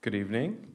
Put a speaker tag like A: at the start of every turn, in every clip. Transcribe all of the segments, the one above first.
A: Good evening.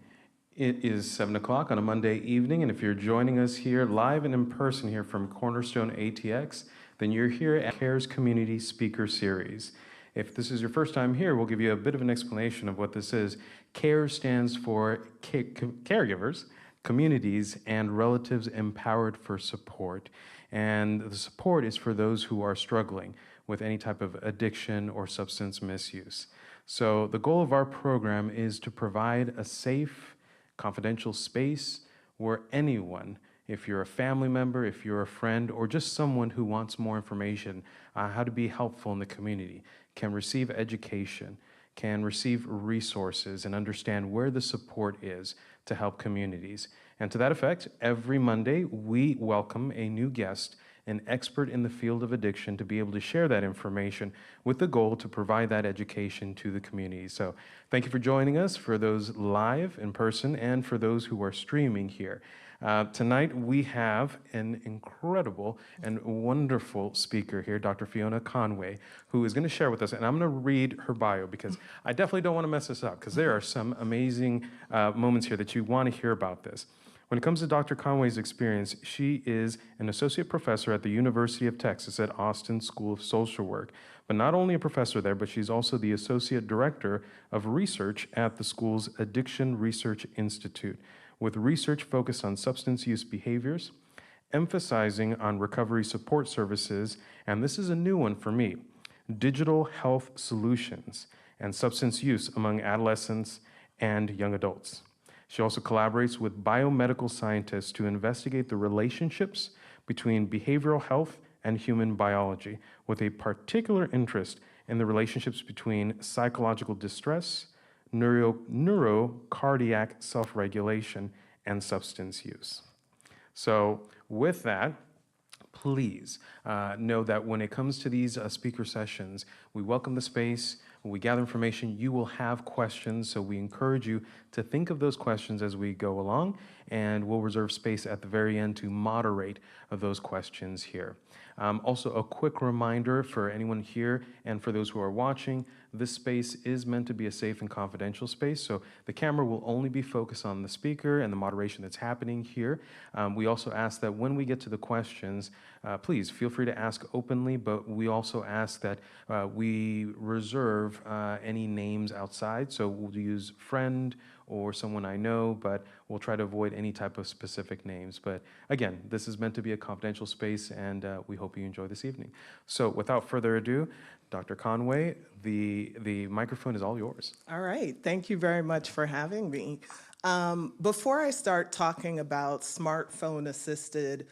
A: It is 7 o'clock on a Monday evening, and if you're joining us here live and in person here from Cornerstone ATX, then you're here at CARES Community Speaker Series. If this is your first time here, we'll give you a bit of an explanation of what this is. CARES stands for Caregivers, Communities, and Relatives Empowered for Support. And the support is for those who are struggling with any type of addiction or substance misuse. So the goal of our program is to provide a safe, confidential space where anyone, if you're a family member, if you're a friend, or just someone who wants more information on how to be helpful in the community, can receive education, can receive resources, and understand where the support is to help communities. And to that effect, every Monday, we welcome a new guest, an expert in the field of addiction, to be able to share that information with the goal to provide that education to the community. So thank you for joining us, for those live in person and for those who are streaming here. Tonight we have an incredible and wonderful speaker here, Dr. Fiona Conway, who is going to share with us, and I'm going to read her bio because I definitely don't want to mess this up, because there are some amazing moments here that you want to hear about this. When it comes to Dr. Conway's experience, she is an associate professor at the University of Texas at Austin School of Social Work. But not only a professor there, but she's also the associate director of research at the school's Addiction Research Institute, with research focused on substance use behaviors, emphasizing on recovery support services, and this is a new one for me, digital health solutions and substance use among adolescents and young adults. She also collaborates with biomedical scientists to investigate the relationships between behavioral health and human biology, with a particular interest in the relationships between psychological distress, neurocardiac self-regulation, and substance use. So with that, please know that when it comes to these speaker sessions, we welcome the space, we gather information, you will have questions, so we encourage you to think of those questions as we go along, and we'll reserve space at the very end to moderate those questions here. Also, a quick reminder for anyone here and for those who are watching, this space is meant to be a safe and confidential space, so the camera will only be focused on the speaker and the moderation that's happening here. We also ask that when we get to the questions, please feel free to ask openly, but we also ask that we reserve any names outside, so we'll use friend or someone I know, but we'll try to avoid any type of specific names. But again, this is meant to be a confidential space, and we hope you enjoy this evening. So without further ado, Dr. Conway, the microphone is all yours.
B: All right, thank you very much for having me. Before I start talking about smartphone-assisted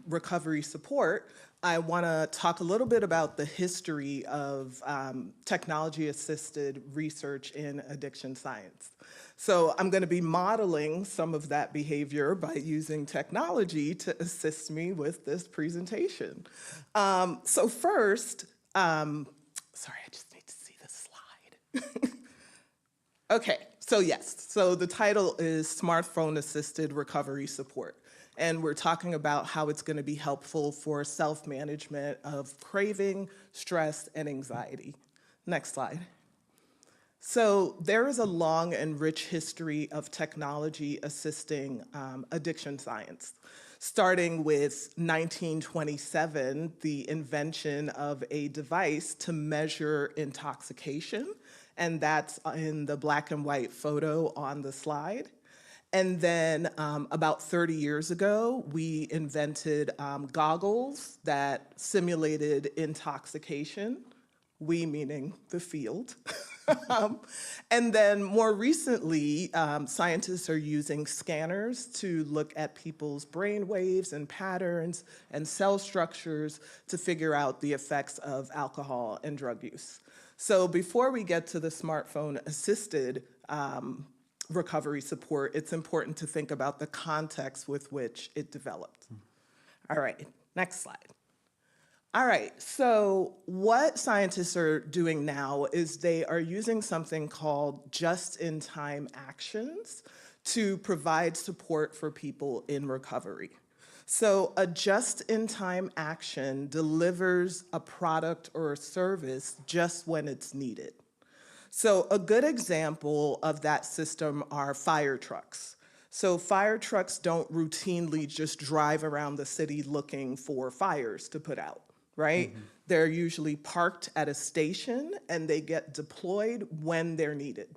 B: recovery support, I want to talk a little bit about the history of technology-assisted research in addiction science. So I'm going to be modeling some of that behavior by using technology to assist me with this presentation. So first, sorry, I just need to see this slide. Okay, so yes, so the title is Smartphone-Assisted Recovery Support. And we're talking about how it's going to be helpful for self-management of craving, stress, and anxiety. Next slide. So there is a long and rich history of technology assisting addiction science, starting with 1927, the invention of a device to measure intoxication, and that's in the black and white photo on the slide. And then about 30 years ago, we invented goggles that simulated intoxication, we meaning the field. And then more recently, scientists are using scanners to look at people's brain waves and patterns and cell structures to figure out the effects of alcohol and drug use. So before we get to the smartphone-assisted recovery support, it's important to think about the context with which it developed. All right, next slide. All right, so what scientists are doing now is they are using something called just-in-time actions to provide support for people in recovery. So a just-in-time action delivers a product or a service just when it's needed. So a good example of that system are fire trucks. So fire trucks don't routinely just drive around the city looking for fires to put out, right? They're usually parked at a station and they get deployed when they're needed.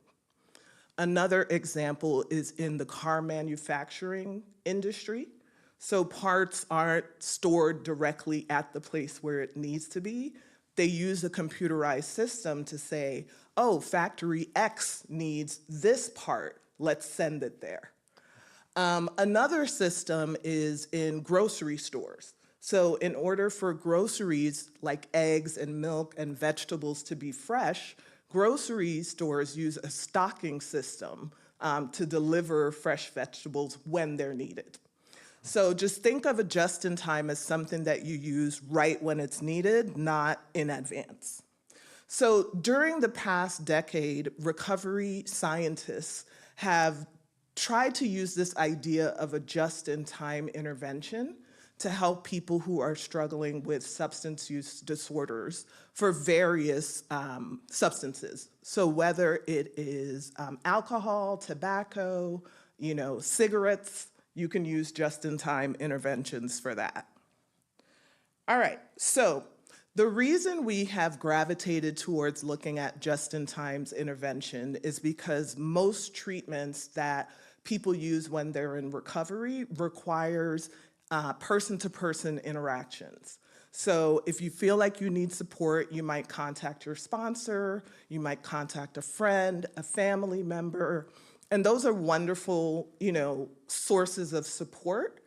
B: Another example is in the car manufacturing industry. So parts aren't stored directly at the place where it needs to be. They use a computerized system to say, oh, factory X needs this part, let's send it there. Another system is in grocery stores. So in order for groceries like eggs and milk and vegetables to be fresh, grocery stores use a stocking system to deliver fresh vegetables when they're needed. So just think of a just-in-time as something that you use right when it's needed, not in advance. So during the past decade, recovery scientists have tried to use this idea of a just-in-time intervention to help people who are struggling with substance use disorders for various substances. So whether it is alcohol, tobacco, cigarettes, you can use just-in-time interventions for that. All right, so the reason we have gravitated towards looking at just-in-time's intervention is because most treatments that people use when they're in recovery requires person-to-person interactions. So if you feel like you need support, you might contact your sponsor, you might contact a friend, a family member, and those are wonderful, sources of support.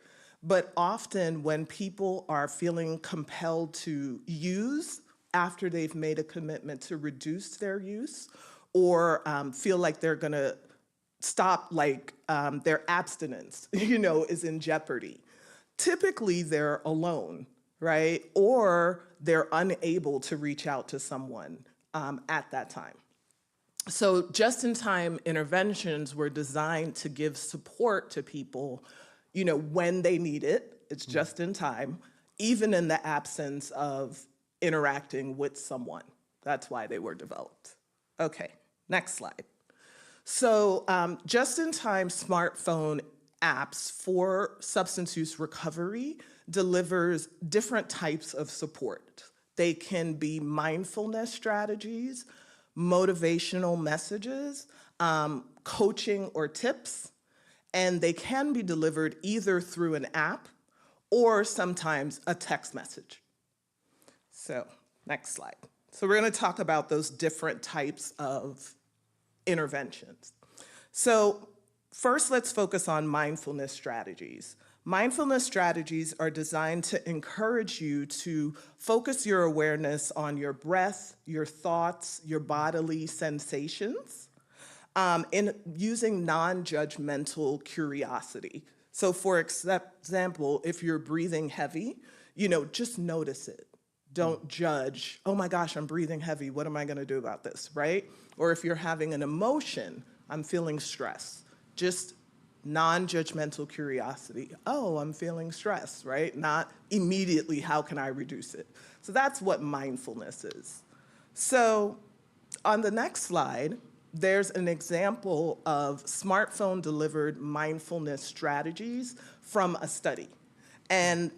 B: But often when people are feeling compelled to use after they've made a commitment to reduce their use, or feel like they're gonna stop, their abstinence, is in jeopardy, typically they're alone, right? Or they're unable to reach out to someone at that time. So just-in-time interventions were designed to give support to people, when they need it. It's just in time, even in the absence of interacting with someone. That's why they were developed. Okay, next slide. So just-in-time smartphone apps for substance use recovery delivers different types of support. They can be mindfulness strategies, motivational messages, coaching or tips, and they can be delivered either through an app or sometimes a text message. So, next slide. So we're going to talk about those different types of interventions. So first, let's focus on mindfulness strategies. Mindfulness strategies are designed to encourage you to focus your awareness on your breath, your thoughts, your bodily sensations, in using non-judgmental curiosity. So for example, if you're breathing heavy, just notice it. Don't judge, oh my gosh, I'm breathing heavy, what am I gonna do about this, right? Or if you're having an emotion, I'm feeling stress, just non-judgmental curiosity. Oh, I'm feeling stress, right? Not immediately, how can I reduce it? So that's what mindfulness is. So on the next slide, there's an example of smartphone-delivered mindfulness strategies from a study. And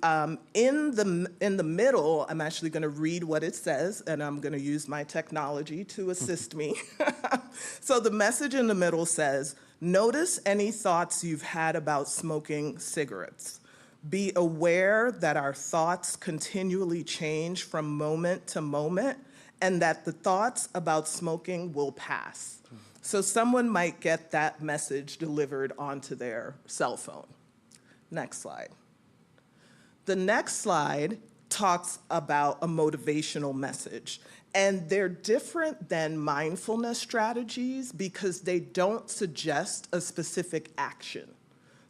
B: in the middle, I'm actually going to read what it says, and I'm going to use my technology to assist me. So the message in the middle says, notice any thoughts you've had about smoking cigarettes. Be aware that our thoughts continually change from moment to moment, and that the thoughts about smoking will pass. So someone might get that message delivered onto their cell phone. Next slide. The next slide talks about a motivational message. And they're different than mindfulness strategies because they don't suggest a specific action.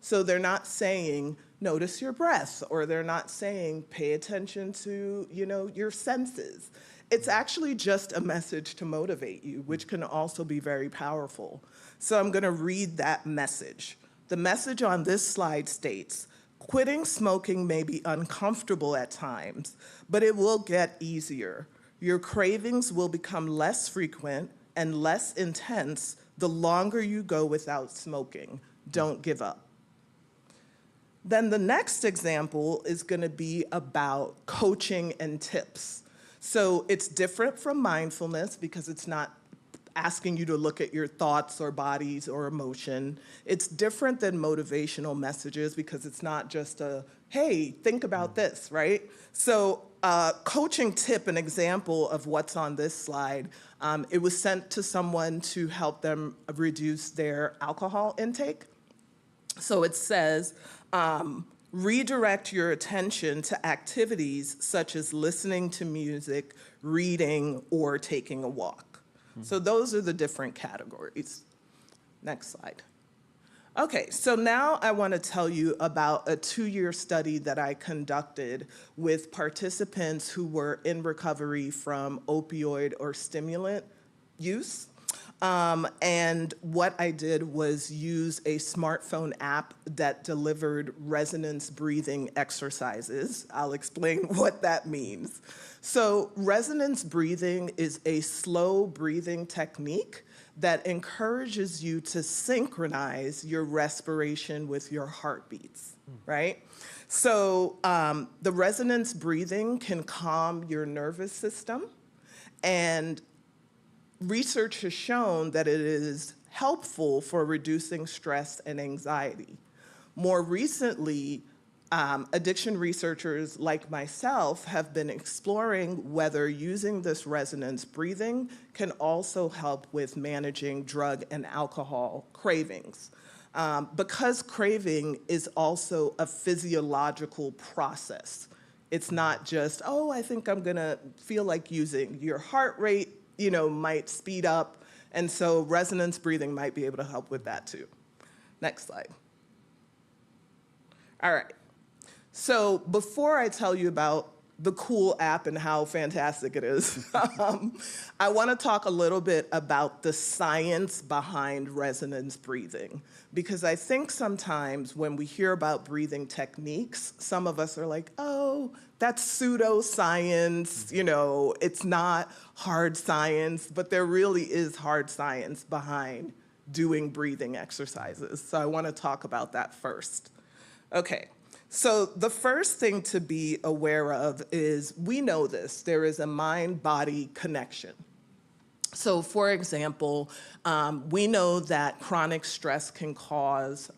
B: So they're not saying, notice your breath, or they're not saying, pay attention to, your senses. It's actually just a message to motivate you, which can also be very powerful. So I'm gonna read that message. The message on this slide states, quitting smoking may be uncomfortable at times, but it will get easier. Your cravings will become less frequent, and less intense the longer you go without smoking. Don't give up. Then the next example is going to be about coaching and tips. So it's different from mindfulness because it's not asking you to look at your thoughts or bodies or emotion. It's different than motivational messages because it's not just a, hey, think about this, right? So coaching tip, an example of what's on this slide, it was sent to someone to help them reduce their alcohol intake. So it says, redirect your attention to activities such as listening to music, reading, or taking a walk. So those are the different categories. Next slide. Okay, so now I want to tell you about a 2-year study that I conducted with participants who were in recovery from opioid or stimulant use. And what I did was use a smartphone app that delivered resonance breathing exercises. I'll explain what that means. So resonance breathing is a slow breathing technique that encourages you to synchronize your respiration with your heartbeats, right? So the resonance breathing can calm your nervous system, and research has shown that it is helpful for reducing stress and anxiety. More recently, addiction researchers like myself have been exploring whether using this resonance breathing can also help with managing drug and alcohol cravings. Because craving is also a physiological process. It's not just, oh, I think I'm gonna feel like using. Your heart rate, might speed up, and so resonance breathing might be able to help with that too. Next slide. All right. So before I tell you about the cool app and how fantastic it is, I want to talk a little bit about the science behind resonance breathing, because I think sometimes when we hear about breathing techniques, some of us are like, oh, that's pseudoscience, it's not hard science, but there really is hard science behind doing breathing exercises. So I want to talk about that first. Okay. So the first thing to be aware of is, we know this, there is a mind-body connection. So for example, we know that chronic stress can cause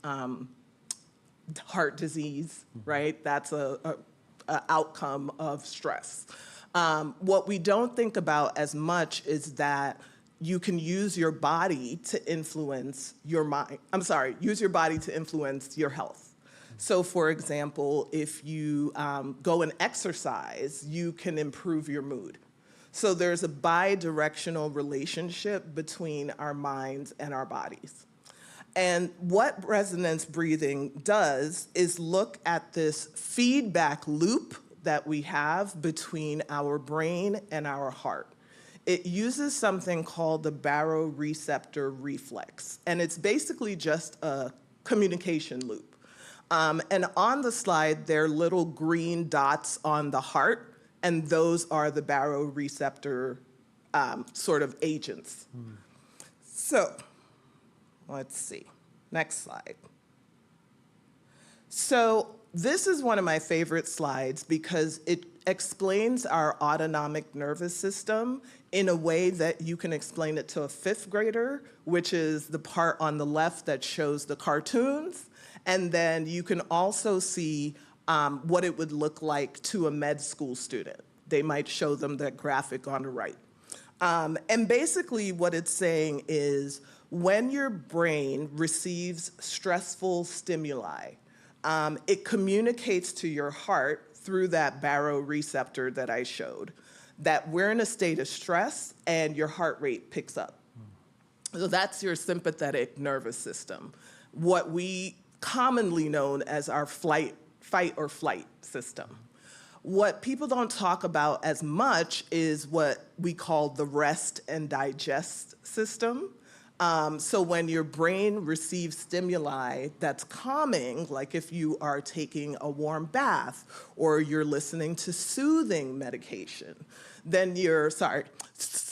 B: heart disease, right? That's a outcome of stress. What we don't think about as much is that you can use your body to influence your mind. Use your body to influence your health. So for example, if you go and exercise, you can improve your mood. So there's a bi-directional relationship between our minds and our bodies. And what resonance breathing does is look at this feedback loop that we have between our brain and our heart. It uses something called the baroreceptor reflex, and it's basically just a communication loop. And on the slide, there are little green dots on the heart, and those are the baroreceptor sort of agents. So let's see. Next slide. So this is one of my favorite slides because it explains our autonomic nervous system in a way that you can explain it to a 5th grader, which is the part on the left that shows the cartoons. And then you can also see what it would look like to a med school student. They might show them that graphic on the right. And basically what it's saying is, when your brain receives stressful stimuli, it communicates to your heart through that baroreceptor that I showed, that we're in a state of stress and your heart rate picks up. So that's your sympathetic nervous system, what we commonly known as our fight or flight system. What people don't talk about as much is what we call the rest and digest system. So when your brain receives stimuli that's calming, like if you are taking a warm bath or you're listening to soothing medication, then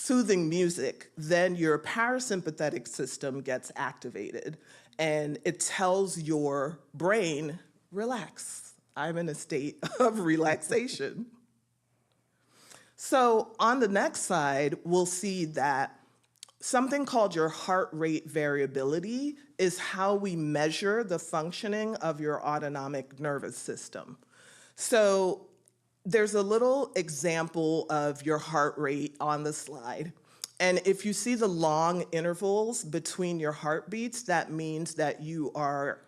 B: soothing music, then your parasympathetic system gets activated and it tells your brain, relax. I'm in a state of relaxation. So on the next slide, we'll see that something called your heart rate variability is how we measure the functioning of your autonomic nervous system. So there's a little example of your heart rate on the slide. And if you see the long intervals between your heartbeats, that means that you are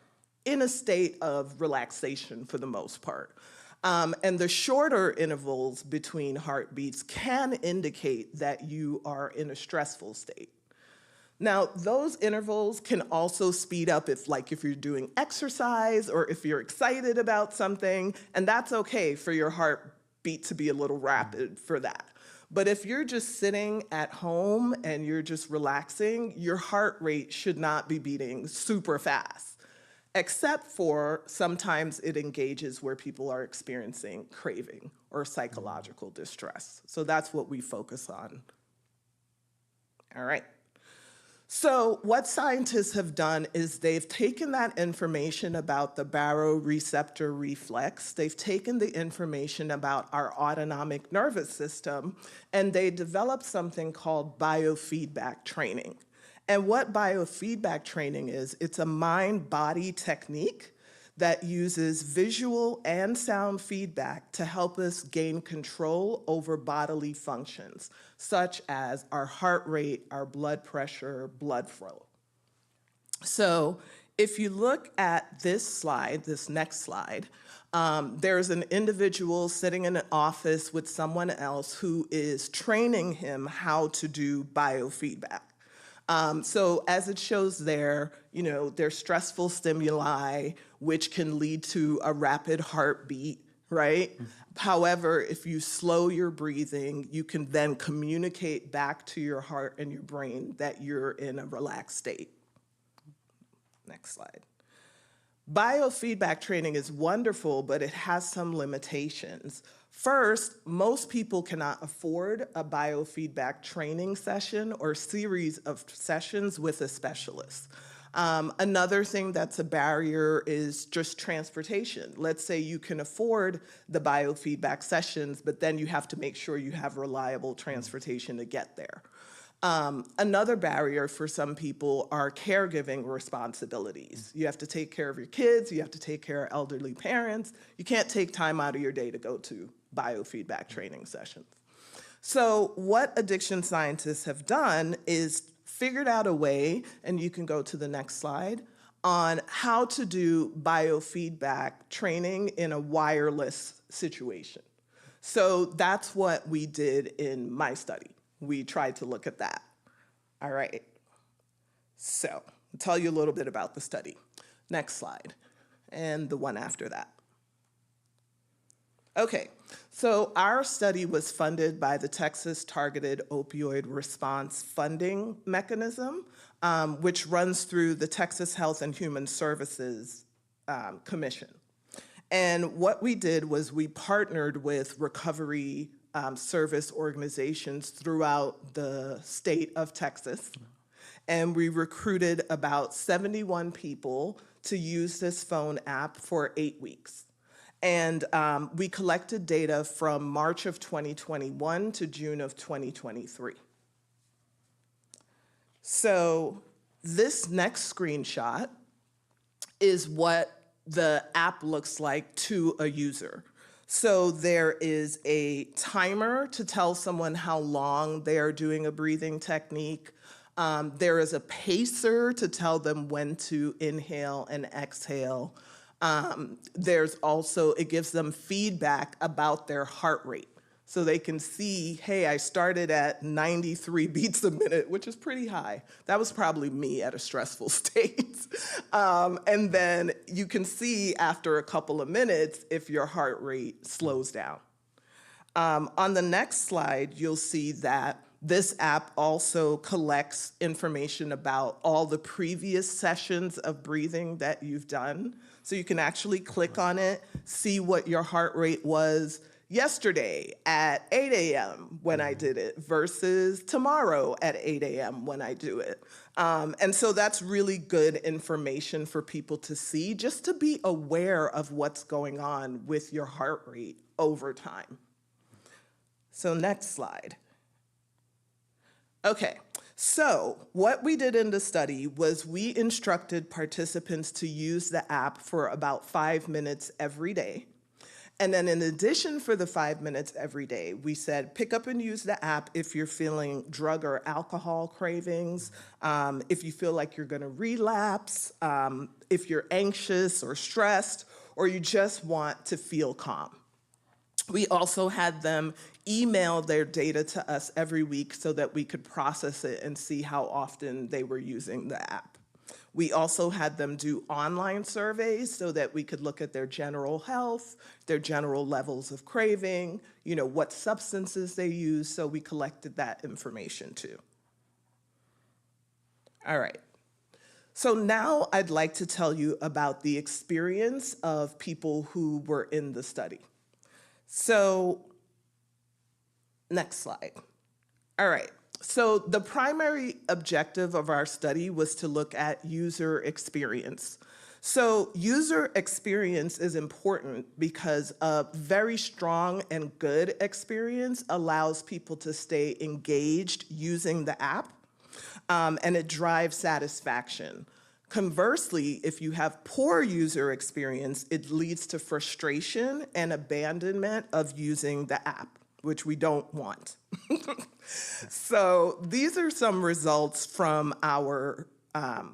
B: in a state of relaxation for the most part. And the shorter intervals between heartbeats can indicate that you are in a stressful state. Now, those intervals can also speed up if you're doing exercise or if you're excited about something, and that's okay for your heartbeat to be a little rapid for that. But if you're just sitting at home and you're just relaxing, your heart rate should not be beating super fast, except for sometimes it engages where people are experiencing craving or psychological distress. So that's what we focus on. All right. So what scientists have done is they've taken that information about the baroreceptor reflex, they've taken the information about our autonomic nervous system, and they developed something called biofeedback training. And what biofeedback training is, it's a mind-body technique that uses visual and sound feedback to help us gain control over bodily functions, such as our heart rate, our blood pressure, blood flow. So if you look at this slide, this next slide, there's an individual sitting in an office with someone else who is training him how to do biofeedback. So as it shows there, there's stressful stimuli, which can lead to a rapid heartbeat, right? Mm-hmm. However, if you slow your breathing, you can then communicate back to your heart and your brain that you're in a relaxed state. Next slide. Biofeedback training is wonderful, but it has some limitations. First, most people cannot afford a biofeedback training session or series of sessions with a specialist. Another thing that's a barrier is just transportation. Let's say you can afford the biofeedback sessions, but then you have to make sure you have reliable transportation to get there. Another barrier for some people are caregiving responsibilities. You have to take care of your kids, you have to take care of elderly parents. You can't take time out of your day to go to biofeedback training sessions. So what addiction scientists have done is figured out a way, and you can go to the next slide, on how to do biofeedback training in a wireless situation. So that's what we did in my study. We tried to look at that. All right. So I'll tell you a little bit about the study. Next slide, and the one after that. Okay, so our study was funded by the Texas Targeted Opioid Response Funding Mechanism, which runs through the Texas Health and Human Services Commission. And what we did was we partnered with recovery service organizations throughout the state of Texas, and we recruited about 71 people to use this phone app for 8 weeks. And we collected data from March of 2021 to June of 2023. So this next screenshot is what the app looks like to a user. So there is a timer to tell someone how long they are doing a breathing technique. There is a pacer to tell them when to inhale and exhale. There's also, it gives them feedback about their heart rate. So they can see, hey, I started at 93 beats a minute, which is pretty high. That was probably me at a stressful state. And then you can see after a couple of minutes if your heart rate slows down. On the next slide, you'll see that this app also collects information about all the previous sessions of breathing that you've done. So you can actually click on it, see what your heart rate was. yesterday at 8 a.m. when I did it versus tomorrow at 8 a.m. when I do it. And so that's really good information for people to see, just to be aware of what's going on with your heart rate over time. So next slide. Okay, so what we did in the study was we instructed participants to use the app for about 5 minutes every day. And then in addition for the 5 minutes every day, we said pick up and use the app if you're feeling drug or alcohol cravings, if you feel like you're gonna relapse, if you're anxious or stressed, or you just want to feel calm. We also had them email their data to us every week so that we could process it and see how often they were using the app. We also had them do online surveys so that we could look at their general health, their general levels of craving, what substances they use, so we collected that information too. All right. So now I'd like to tell you about the experience of people who were in the study. So, next slide. All right. So the primary objective of our study was to look at user experience. So user experience is important because a very strong and good experience allows people to stay engaged using the app, and it drives satisfaction. Conversely, if you have poor user experience, it leads to frustration and abandonment of using the app, which we don't want. So these are some results from our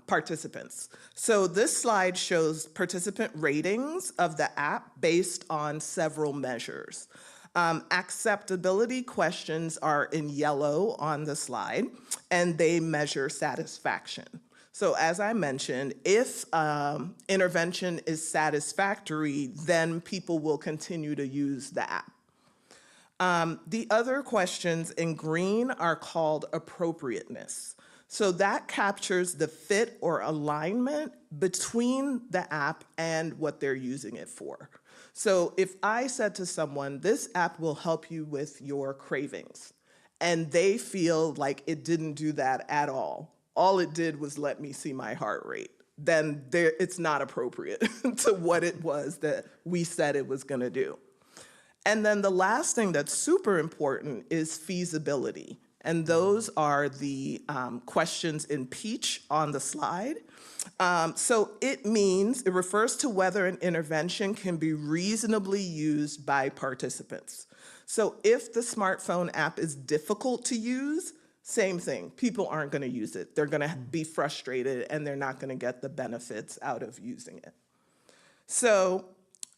B: participants. So this slide shows participant ratings of the app based on several measures. Acceptability questions are in yellow on the slide, and they measure satisfaction. So as I mentioned, if intervention is satisfactory, then people will continue to use the app. The other questions in green are called appropriateness. So that captures the fit or alignment between the app and what they're using it for. So if I said to someone, this app will help you with your cravings, and they feel like it didn't do that at all it did was let me see my heart rate, then it's not appropriate to what it was that we said it was gonna do. And then the last thing that's super important is feasibility. And those are the questions in peach on the slide. So it refers to whether an intervention can be reasonably used by participants. So if the smartphone app is difficult to use, same thing, people aren't gonna use it. They're gonna be frustrated and they're not gonna get the benefits out of using it. So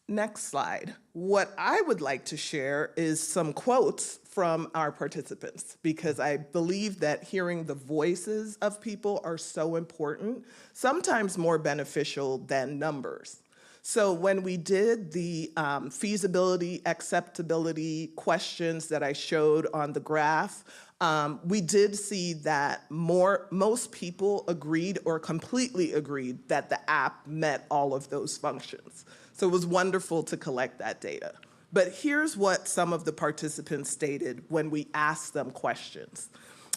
B: next slide. What I would like to share is some quotes from our participants, because I believe that hearing the voices of people are so important, sometimes more beneficial than numbers. So when we did the feasibility, acceptability questions that I showed on the graph, we did see that most people agreed or completely agreed that the app met all of those functions. So it was wonderful to collect that data. But here's what some of the participants stated when we asked them questions.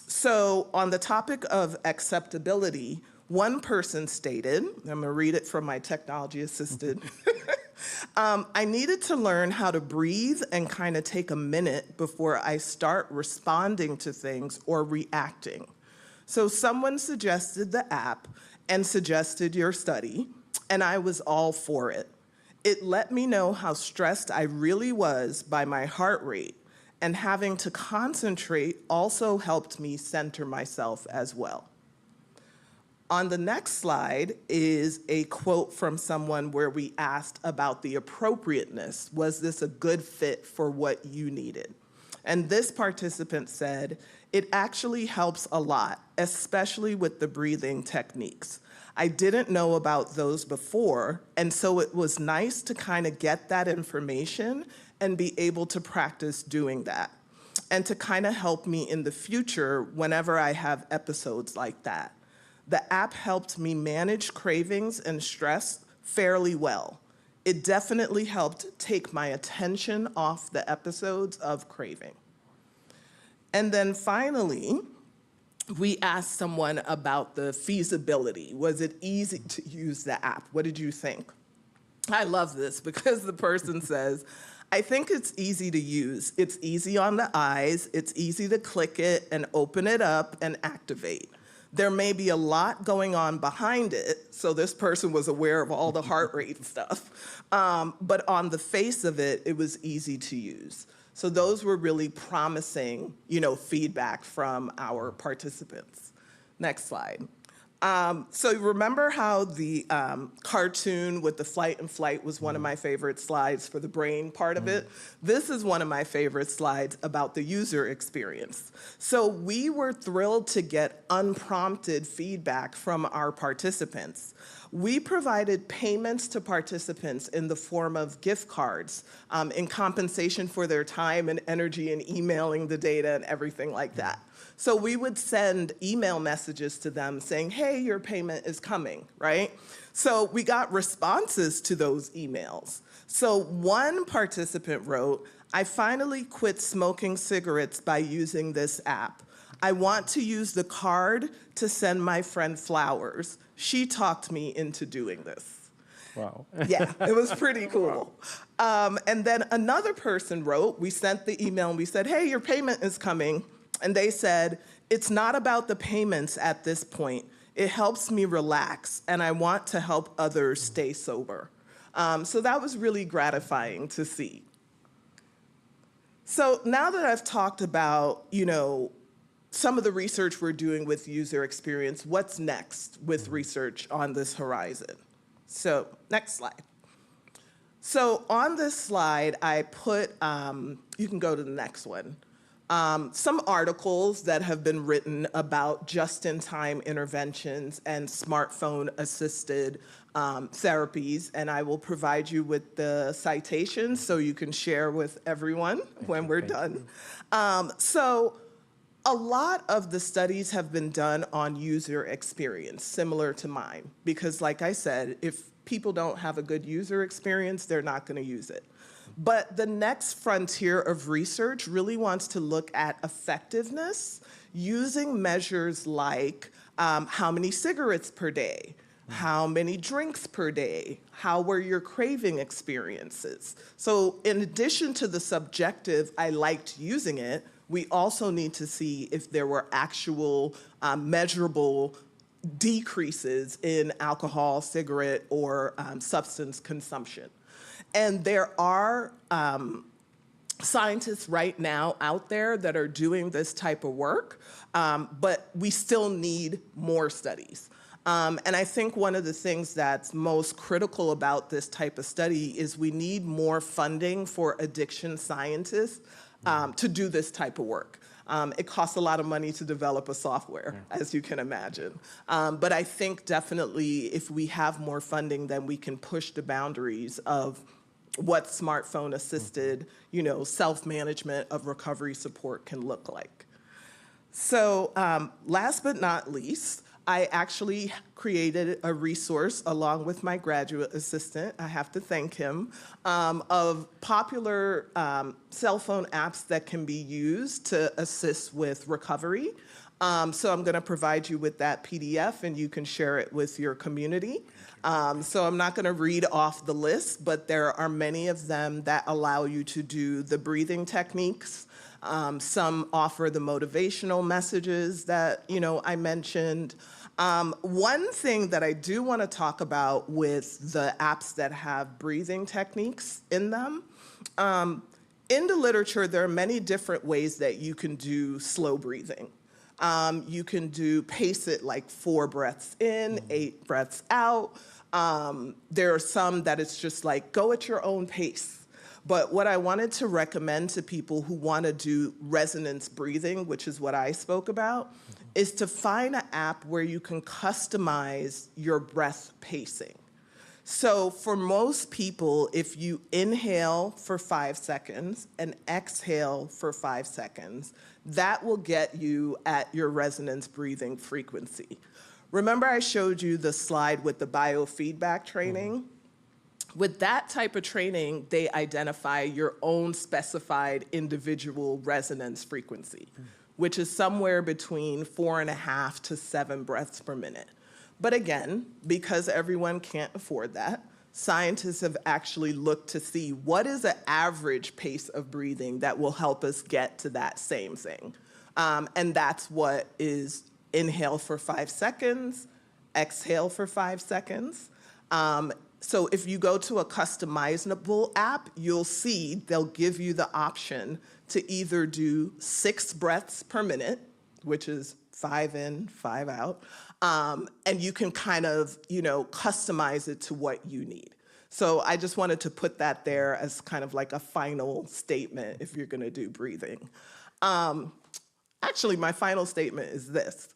B: So on the topic of acceptability, one person stated, I'm gonna read it from my technology assisted, I needed to learn how to breathe and kind of take a minute before I start responding to things or reacting. So someone suggested the app and suggested your study, and I was all for it. It let me know how stressed I really was by my heart rate, and having to concentrate also helped me center myself as well. On the next slide is a quote from someone where we asked about the appropriateness. Was this a good fit for what you needed? And this participant said, it actually helps a lot, especially with the breathing techniques. I didn't know about those before, and so it was nice to kind of get that information and be able to practice doing that, and to kind of help me in the future whenever I have episodes like that. The app helped me manage cravings and stress fairly well. It definitely helped take my attention off the episodes of craving. And then finally, we asked someone about the feasibility. Was it easy to use the app? What did you think? I love this because the person says, I think it's easy to use. It's easy on the eyes. It's easy to click it and open it up and activate. There may be a lot going on behind it, so this person was aware of all the heart rate stuff. But on the face of it, it was easy to use. So those were really promising, feedback from our participants. Next slide. So remember how the cartoon with the flight and flight was one of my favorite slides for the brain part of it? This is one of my favorite slides about the user experience. So we were thrilled to get unprompted feedback from our participants. We provided payments to participants in the form of gift cards in compensation for their time and energy in emailing the data and everything like that. So we would send email messages to them saying, hey, your payment is coming, right? So we got responses to those emails. So one participant wrote, I finally quit smoking cigarettes by using this app. I want to use the card to send my friend flowers. She talked me into doing this.
A: Wow.
B: Yeah, it was pretty cool. And then another person wrote, we sent the email and we said, hey, your payment is coming. And they said, it's not about the payments at this point. It helps me relax, and I want to help others stay sober. So that was really gratifying to see. So now that I've talked about, some of the research we're doing with user experience, what's next with research on this horizon? So next slide. So on this slide, I put, you can go to the next one. Some articles that have been written about just-in-time interventions and smartphone-assisted therapies, and I will provide you with the citations so you can share with everyone when we're done. So a lot of the studies have been done on user experience, similar to mine, because like I said, if people don't have a good user experience, they're not going to use it. But the next frontier of research really wants to look at effectiveness using measures like how many cigarettes per day, how many drinks per day, how were your craving experiences. So in addition to the subjective, I liked using it, we also need to see if there were actual measurable decreases in alcohol, cigarette, or substance consumption. And there are scientists right now out there that are doing this type of work, but we still need more studies. And I think one of the things that's most critical about this type of study is we need more funding for addiction scientists to do this type of work. It costs a lot of money to develop a software, as you can imagine. But I think definitely if we have more funding, then we can push the boundaries of what smartphone-assisted, self-management of recovery support can look like. So last but not least, I actually created a resource along with my graduate assistant, I have to thank him, of popular cell phone apps that can be used to assist with recovery. So I'm going to provide you with that PDF and you can share it with your community. So I'm not going to read off the list, but there are many of them that allow you to do the breathing techniques. Some offer the motivational messages that I mentioned. One thing that I do want to talk about with the apps that have breathing techniques in them, in the literature, there are many different ways that you can do slow breathing. You can pace it like 4 breaths in, 8 breaths out. There are some that it's just like, go at your own pace. But what I wanted to recommend to people who want to do resonance breathing, which is what I spoke about, is to find an app where you can customize your breath pacing. So for most people, if you inhale for 5 seconds and exhale for 5 seconds, that will get you at your resonance breathing frequency. Remember I showed you the slide with the biofeedback training? With that type of training, they identify your own specified individual resonance frequency, which is somewhere between 4.5 to 7 breaths per minute. But again, because everyone can't afford that, scientists have actually looked to see what is an average pace of breathing that will help us get to that same thing. And that's what is inhale for 5 seconds, exhale for 5 seconds. So if you go to a customizable app, you'll see they'll give you the option to either do 6 breaths per minute, which is 5 in, 5 out, and you can kind of, customize it to what you need. So I just wanted to put that there as kind of like a final statement if you're going to do breathing. Actually, my final statement is this.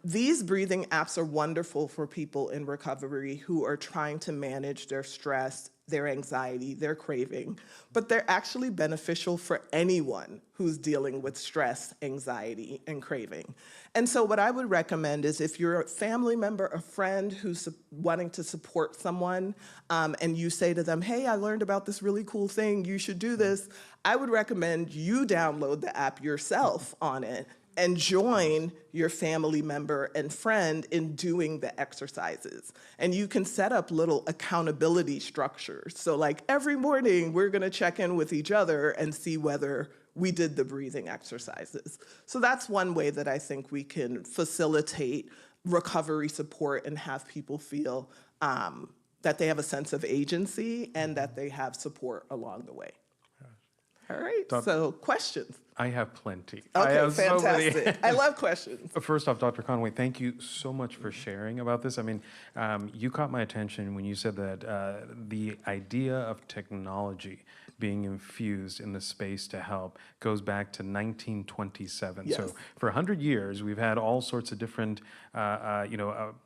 B: These breathing apps are wonderful for people in recovery who are trying to manage their stress, their anxiety, their craving, but they're actually beneficial for anyone who's dealing with stress, anxiety, and craving. And so what I would recommend is if you're a family member, a friend who's wanting to support someone, and you say to them, hey, I learned about this really cool thing, you should do this, I would recommend you download the app yourself on it and join your family member and friend in doing the exercises. And you can set up little accountability structures. So like every morning, we're gonna check in with each other and see whether we did the breathing exercises. So that's one way that I think we can facilitate recovery support and have people feel that they have a sense of agency and that they have support along the way. All right, so questions.
A: I have plenty.
B: Okay,
A: I have
B: fantastic.
A: So many.
B: I love questions.
A: First off, Dr. Conway, thank you so much for sharing about this. I mean, you caught my attention when you said that the idea of technology being infused in the space to help goes back to 1927.
B: Yes.
A: So for 100 years, we've had all sorts of different,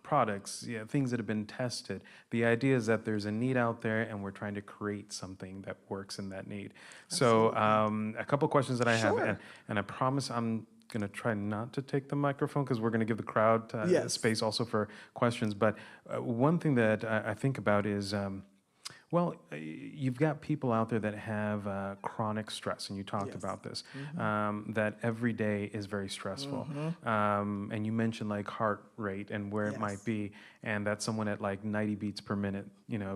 A: products, things that have been tested. The idea is that there's a need out there, and we're trying to create something that works in that need. Absolutely. So a couple questions that I have, and I promise I'm going to try not to take the microphone because we're going to give the crowd space also for questions. But one thing that I think about is, you've got people out there that have chronic stress, and you talked about this, that every day is very stressful. And you mentioned like heart rate and where it might be, and that someone at like 90 beats per minute,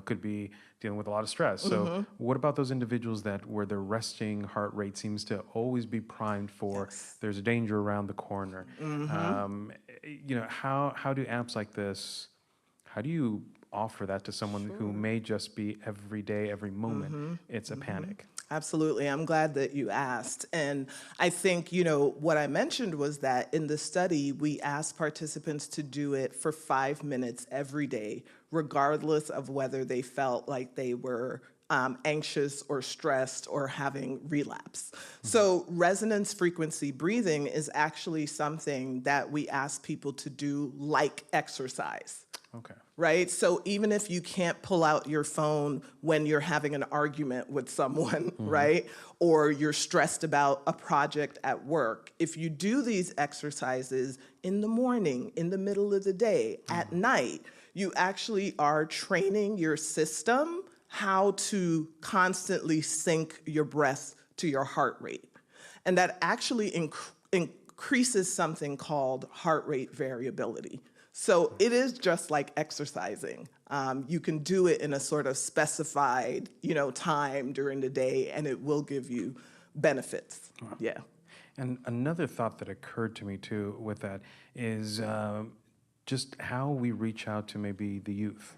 A: could be dealing with a lot of stress. So what about those individuals where their resting heart rate seems to always be primed for there's a danger around the corner? How do apps like this, how do you offer that to someone who may just be every day, every moment, it's a panic?
B: Absolutely. I'm glad that you asked. And I think, what I mentioned was that in the study, we asked participants to do it for 5 minutes every day, regardless of whether they felt like they were anxious or stressed or having relapse. So resonance frequency breathing is actually something that we ask people to do like exercise.
A: Okay.
B: Right? So even if you can't pull out your phone when you're having an argument with someone, right? Or you're stressed about a project at work, if you do these exercises in the morning, in the middle of the day, at night, you actually are training your system how to constantly sync your breath to your heart rate. And that actually increases something called heart rate variability. So it is just like exercising. You can do it in a sort of specified, time during the day, and it will give you benefits. Wow. Yeah.
A: And another thought that occurred to me too with that is just how we reach out to maybe the youth,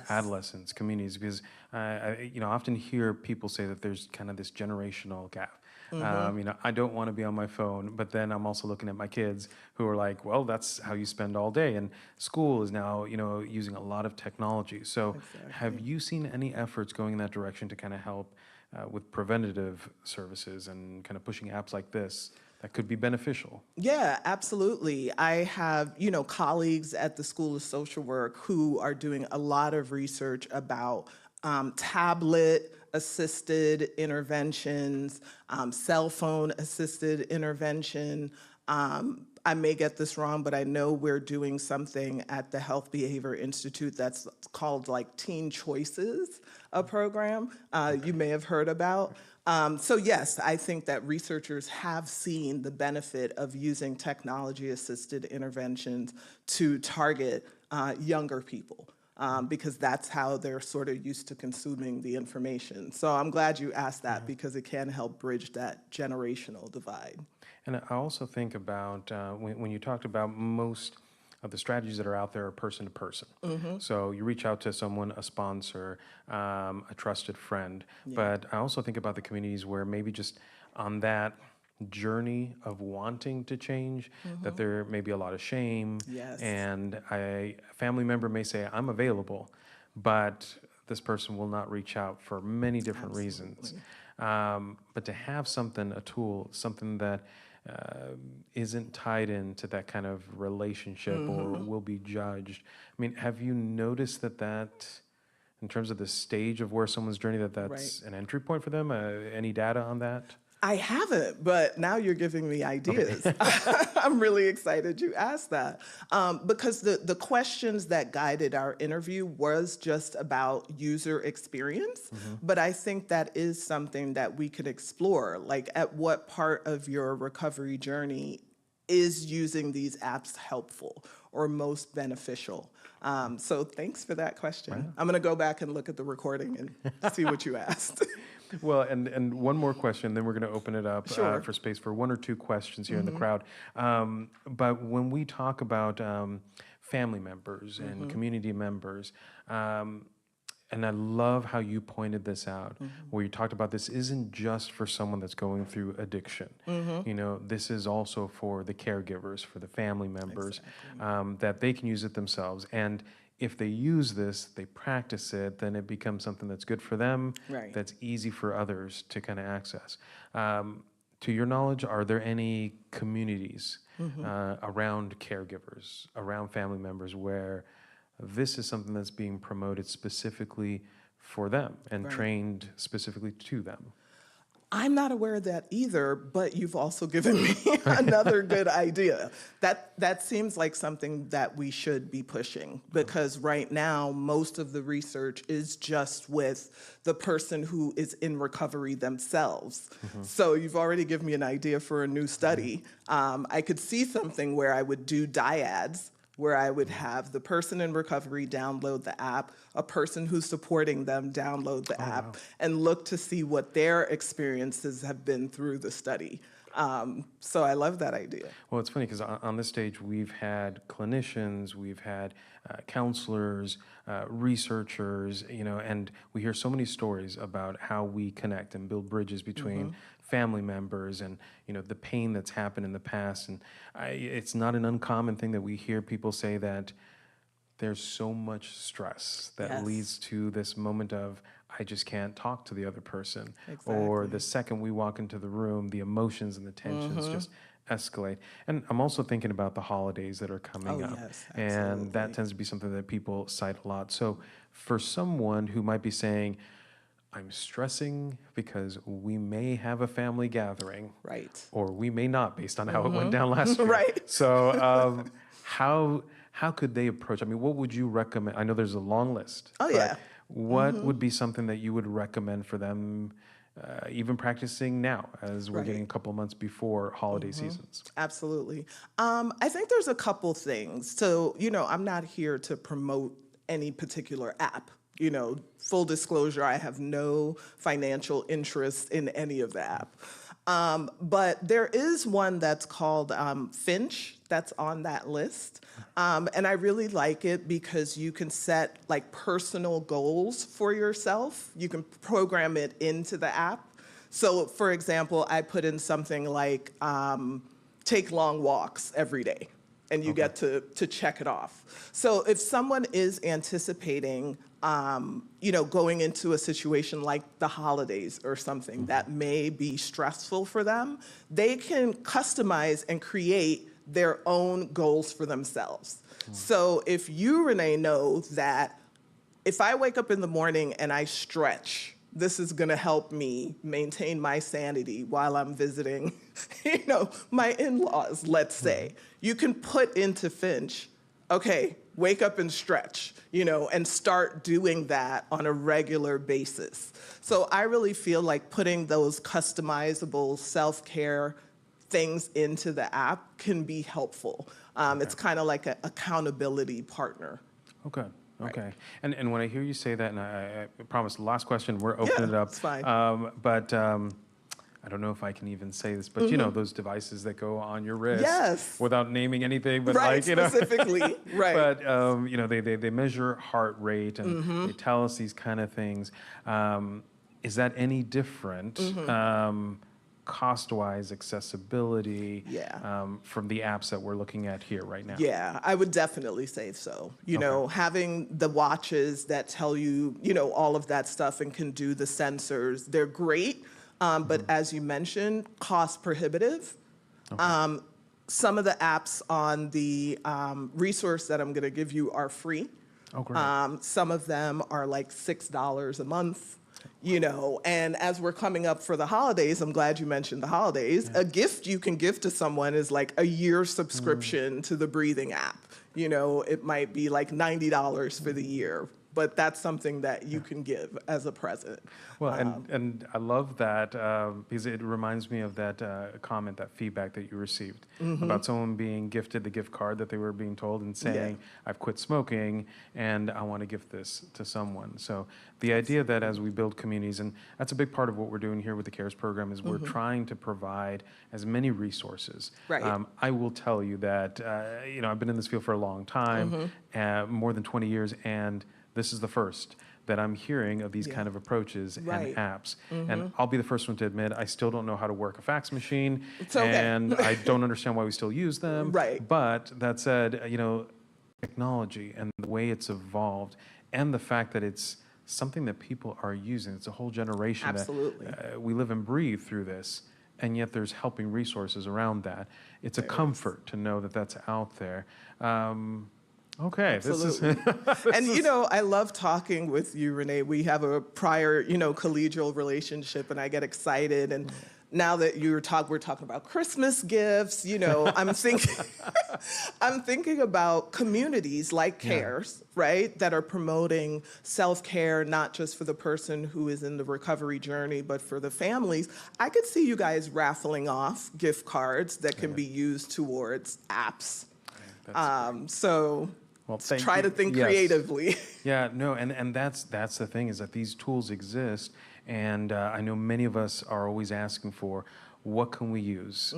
A: adolescents, communities, because I often hear people say that there's kind of this generational gap. I don't want to be on my phone, but then I'm also looking at my kids who are like, well, that's how you spend all day. And school is now, using a lot of technology. So have you seen any efforts going in that direction to kind of help with preventative services and kind of pushing apps like this that could be beneficial?
B: Yeah, absolutely. I have, colleagues at the School of Social Work who are doing a lot of research about tablet-assisted interventions, cell phone-assisted intervention. I may get this wrong, but I know we're doing something at the Health Behavior Institute that's called like Teen Choices, a program you may have heard about. So yes, I think that researchers have seen the benefit of using technology-assisted interventions to target younger people. Because that's how they're sort of used to consuming the information. So I'm glad you asked that because it can help bridge that generational divide.
A: And I also think about when you talked about most of the strategies that are out there are person to person. So you reach out to someone, a sponsor, a trusted friend. But I also think about the communities where maybe just on that journey of wanting to change, that there may be a lot of shame.
B: Yes.
A: And a family member may say, I'm available, but this person will not reach out for many different reasons. But to have something, a tool, something that isn't tied into that kind of relationship or will be judged. I mean, have you noticed that in terms of the stage of where someone's journey, that's an entry point for them? Any data on that?
B: I haven't, but now you're giving me ideas. I'm really excited you asked that because the questions that guided our interview was just about user experience, but I think that is something that we could explore, like at what part of your recovery journey is using these apps helpful or most beneficial? So thanks for that question.
A: Right.
B: I'm gonna go back and look at the recording and see what you asked.
A: Well, and one more question, then we're going to open it up
B: Sure.
A: for space for one or two questions here in the crowd. But when we talk about family members and community members, and I love how you pointed this out, where you talked about this isn't just for someone that's going through addiction. You know, this is also for the caregivers, for the family members, that they can use it themselves. And if they use this, they practice it, then it becomes something that's good for them,
B: Right.
A: that's easy for others to kind of access. To your knowledge, are there any communities around caregivers, around family members, where this is something that's being promoted specifically for them and trained specifically to them?
B: I'm not aware of that either, but you've also given me another good idea. That seems like something that we should be pushing because right now, most of the research is just with the person who is in recovery themselves. So you've already given me an idea for a new study. I could see something where I would do dyads, where I would have the person in recovery download the app, a person who's supporting them download the app, and look to see what their experiences have been through the study. So I love that idea.
A: Well, it's funny because on this stage, we've had clinicians, we've had counselors, researchers, you know, and we hear so many stories about how we connect and build bridges between family members and, you know, the pain that's happened in the past. And it's not an uncommon thing that we hear people say that there's so much stress that leads to this moment of, I just can't talk to the other person. Or the second we walk into the room, the emotions and the tensions just escalate. And I'm also thinking about the holidays that are coming up.
B: Yes,
A: and that tends to be something that people cite a lot. So for someone who might be saying, I'm stressing because we may have a family gathering.
B: Right.
A: Or we may not, based on how it went down last year.
B: Right.
A: So how could they approach? I mean, what would you recommend? I know there's a long list.
B: Oh, yeah.
A: What would be something that you would recommend for them, even practicing now, as we're getting a couple of months before holiday seasons?
B: Absolutely. I think there's a couple things. So, you know, I'm not here to promote any particular app. You know, full disclosure, I have no financial interest in any of the app. But there is one that's called Finch that's on that list. And I really like it because you can set like personal goals for yourself. You can program it into the app. So for example, I put in something like take long walks every day. And you get to check it off. So if someone is anticipating, you know, going into a situation like the holidays or something that may be stressful for them, they can customize and create their own goals for themselves. So if you, Renee, know that if I wake up in the morning and I stretch, this is going to help me maintain my sanity while I'm visiting, my in-laws, let's say. You can put into Finch, okay, wake up and stretch, and start doing that on a regular basis. So I really feel like putting those customizable self-care things into the app can be helpful. It's kind of like an accountability partner.
A: Okay.
B: Right.
A: Okay. And when I hear you say that, and I promise the last question, we're opening it up.
B: It's fine.
A: But I don't know if I can even say this, but those devices that go on your wrist.
B: Yes.
A: Without naming anything, but
B: Right,
A: like,
B: specifically, right.
A: But they measure heart rate and they tell us these kind of things. Is that any different? Cost-wise, accessibility, from the apps that we're looking at here right now?
B: Yeah, I would definitely say so. Having the watches that tell you, all of that stuff and can do the sensors, they're great, but as you mentioned, cost prohibitive.
A: Okay.
B: Some of the apps on the resource that I'm going to give you are free.
A: Oh, great.
B: Some of them are like $6 a month. And as we're coming up for the holidays, I'm glad you mentioned the holidays, a gift you can give to someone is like a year subscription to the breathing app. It might be like $90 for the year, but that's something that you can give as a present.
A: Well, and I love that because it reminds me of that comment, that feedback that you received about someone being gifted the gift card that they were being told and saying, I've quit smoking and I want to gift this to someone. So the idea that as we build communities, and that's a big part of what we're doing here with the CARES program, is we're trying to provide as many resources.
B: Right.
A: I will tell you that, I've been in this field for a long time, more than 20 years, and this is the first that I'm hearing of these kind of approaches and apps. And I'll be the first one to admit, I still don't know how to work a fax machine.
B: It's okay.
A: And I don't understand why we still use them.
B: Right.
A: But that said, technology and the way it's evolved and the fact that it's something that people are using, it's a whole generation.
B: Absolutely.
A: That we live and breathe through this. And yet there's helping resources around that. It's a comfort to know that that's out there. Okay,
B: absolutely. I love talking with you, Renee. We have a prior, collegial relationship, and I get excited. And now that we're talking about Christmas gifts, I'm thinking about communities like CARES, right, that are promoting self-care, not just for the person who is in the recovery journey, but for the families. I could see you guys raffling off gift cards that can be used towards apps.
A: Well,
B: try to think creatively.
A: Yeah, no, and that's the thing, is that these tools exist, and I know many of us are always asking for, what can we use?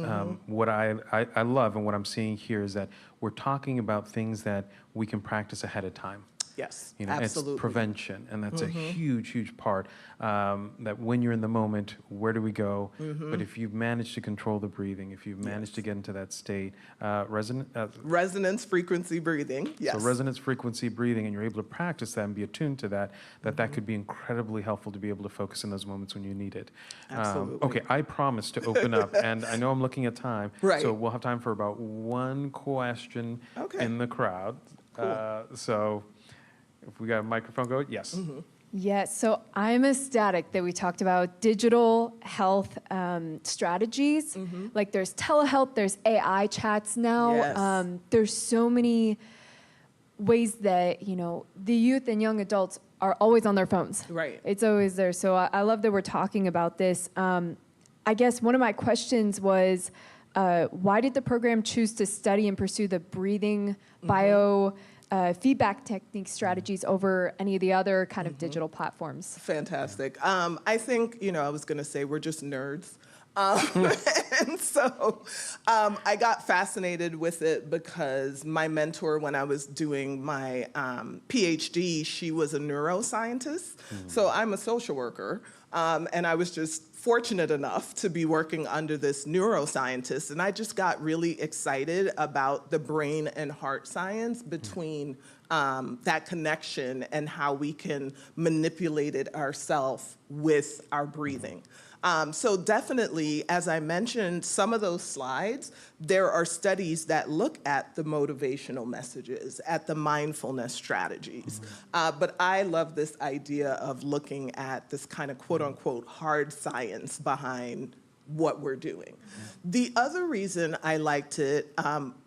A: What I love and what I'm seeing here is that we're talking about things that we can practice ahead of time.
B: Yes,
A: absolutely. It's prevention, and that's a huge, huge part. That when you're in the moment, where do we go? But if you've managed to control the breathing, if you've managed to get into that state,
B: resonance frequency breathing. Yes.
A: So resonance frequency breathing, and you're able to practice that and be attuned to that. That could be incredibly helpful to be able to focus in those moments when you need it.
B: Absolutely.
A: Okay, I promise to open up, and I know I'm looking at time,
B: right.
A: So we'll have time for about one question in the crowd.
B: Cool.
A: So. If we got a microphone going, yes.
C: Yes, so I'm ecstatic that we talked about digital health strategies. Like there's telehealth, there's AI chats now.
B: Yes.
C: There's so many ways that, the youth and young adults are always on their phones.
B: Right.
C: It's always there. So I love that we're talking about this. I guess one of my questions was, why did the program choose to study and pursue the breathing bio feedback technique strategies over any of the other kind of digital platforms?
B: Fantastic. I think, I was going to say we're just nerds. And so I got fascinated with it because my mentor, when I was doing my Ph.D., she was a neuroscientist. So I'm a social worker. And I was just fortunate enough to be working under this neuroscientist. And I just got really excited about the brain and heart science between that connection and how we can manipulate it ourselves with our breathing. So definitely, as I mentioned, some of those slides, there are studies that look at the motivational messages, at the mindfulness strategies. But I love this idea of looking at this kind of quote unquote hard science behind what we're doing. The other reason I liked it,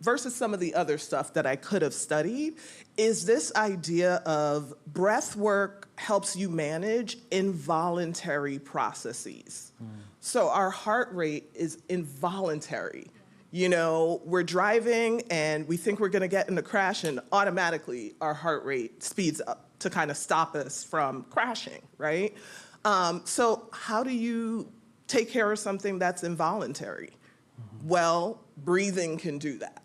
B: versus some of the other stuff that I could have studied, is this idea of breath work helps you manage involuntary processes. So our heart rate is involuntary. You know, we're driving and we think we're gonna get in a crash, and automatically our heart rate speeds up to kind of stop us from crashing, right? So how do you take care of something that's involuntary? Well, breathing can do that.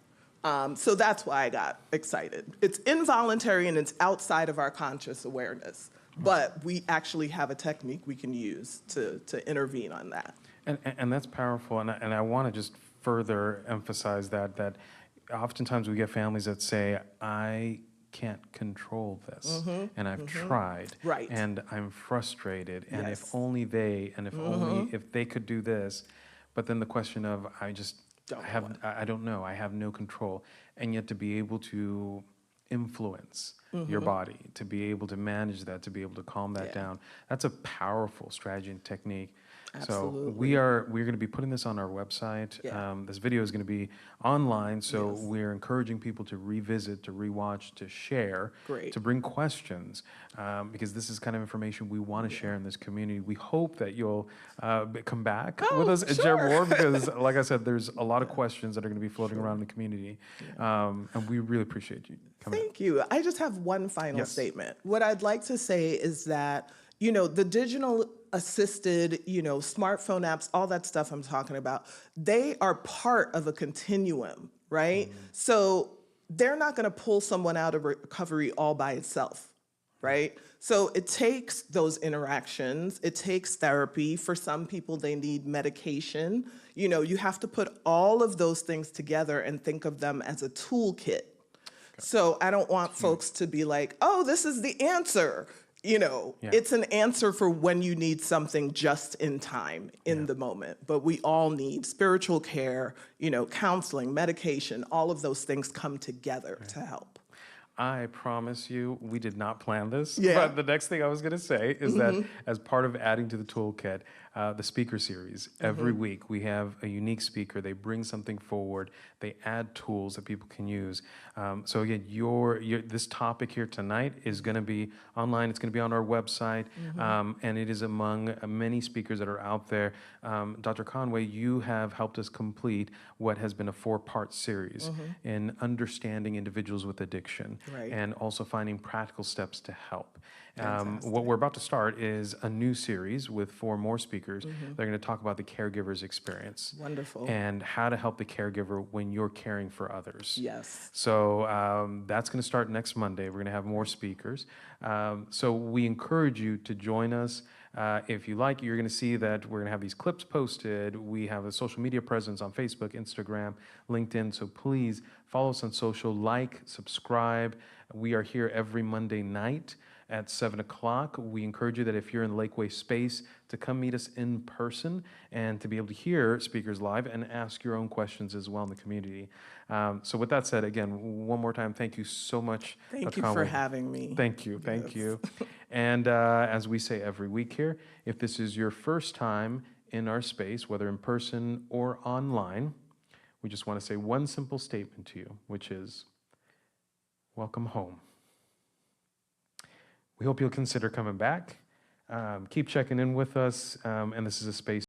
B: So that's why I got excited. It's involuntary and it's outside of our conscious awareness, but we actually have a technique we can use to intervene on that.
A: And that's powerful, and I want to just further emphasize that oftentimes we get families that say, I can't control this, and I've tried,
B: Right.
A: and I'm frustrated, and if
B: Yes.
A: only they, and if only if they could do this, but then the question of I don't know, I have no control, and yet to be able to influence your body, to be able to manage that, to be able to calm that
B: Yeah.
A: down, that's a powerful strategy and technique. So
B: Absolutely.
A: we're going to be putting this on our website.
B: Yeah.
A: This video is going to be online, so
B: Yes.
A: we're encouraging people to revisit, to rewatch, to share,
B: Great.
A: to bring questions, because this is kind of information we want to share in this community. We hope that you'll come back with us and share
B: sure.
A: more, because like I said, there's a lot of questions that are going to be floating around in the community, and we really appreciate you coming.
B: Thank you. I just have one final
A: Yes.
B: statement. What I'd like to say is that, you know, the digital assisted, you know, smartphone apps, all that stuff I'm talking about, they are part of a continuum, right? So they're not going to pull someone out of recovery all by itself, right? So it takes those interactions, it takes therapy. For some people, they need medication. You know, you have to put all of those things together and think of them as a toolkit. So I don't want folks to be like, oh, this is the answer. You know, it's an answer for when you need something just in time, in the moment. But we all need spiritual care, you know, counseling, medication, all of those things come together to help.
A: I promise you, we did not plan this.
B: Yeah.
A: But the next thing I was going to say is that as part of adding to the toolkit, the speaker series, every week we have a unique speaker. They bring something forward. They add tools that people can use. So again, this topic here tonight is going to be online. It's going to be on our website, and it is among many speakers that are out there. Dr. Conway, you have helped us complete what has been a 4-part series in understanding individuals with addiction,
B: Right.
A: and also finding practical steps to help.
B: Fantastic.
A: What we're about to start is a new series with 4 more speakers. They're going to talk about the caregiver's experience.
B: Wonderful.
A: And how to help the caregiver when you're caring for others.
B: Yes.
A: So that's going to start next Monday. We're going to have more speakers. So we encourage you to join us. If you like, you're going to see that we're going to have these clips posted. We have a social media presence on Facebook, Instagram, LinkedIn. So please follow us on social, like, subscribe. We are here every Monday night at 7 o'clock. We encourage you that if you're in Lakeway space, to come meet us in person and to be able to hear speakers live and ask your own questions as well in the community. So with that said, again, one more time, thank you so much,
B: Thank
A: Dr.
B: you for
A: Conway.
B: having me.
A: Thank you, thank you. And as we say every week here, if this is your first time in our space, whether in person or online, we just want to say one simple statement to you, which is, welcome home. We hope you'll consider coming back. Keep checking in with us, and this is a space